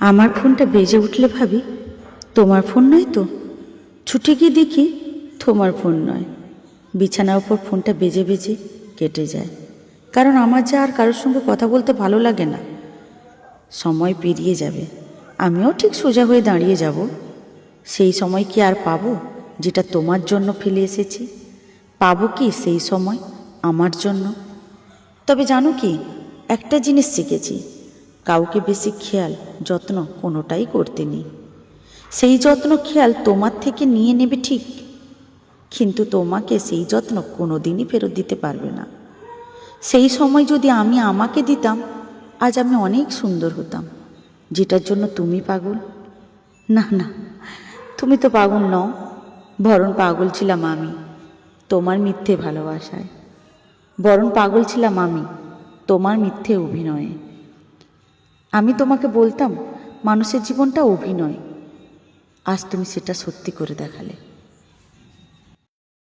আমার ফোনটা বেজে উঠলে ভাবি তোমার ফোন নয় তো, ছুটে গিয়ে দেখি তোমার ফোন নয়। বিছানার উপর ফোনটা বেজে বেজে কেটে যায়, কারণ আমার যা আর কারোর সঙ্গে কথা বলতে ভালো লাগে না। সময় পেরিয়ে যাবে, আমিও ঠিক সোজা হয়ে দাঁড়িয়ে যাব। সেই সময় কি আর পাবো যেটা তোমার জন্য ফেলে এসেছি? পাবো কি সেই সময় আমার জন্য? তবে জানো কি, একটা জিনিস শিখেছি, কাউকে বেশি খেয়াল যত্ন কোনোটাই করতে নেই। সেই যত্ন খেয়াল তোমার থেকে নিয়ে নেবে ঠিক, কিন্তু তোমাকে সেই যত্ন কোনো দিনই ফেরত দিতে পারবে না। সেই সময় যদি আমি আমাকে দিতাম, আজ আমি অনেক সুন্দর হতাম, যেটার জন্য তুমি পাগল। না না, তুমি তো পাগল নও, বরং পাগল ছিলাম আমি তোমার মিথ্যে ভালোবাসায়, বরং পাগল ছিলাম আমি তোমার মিথ্যে অভিনয়ে। আমি তোমাকে বলতাম মানুষের জীবনটা অভিনয়, আজ তুমি সেটা সত্যি করে দেখালে।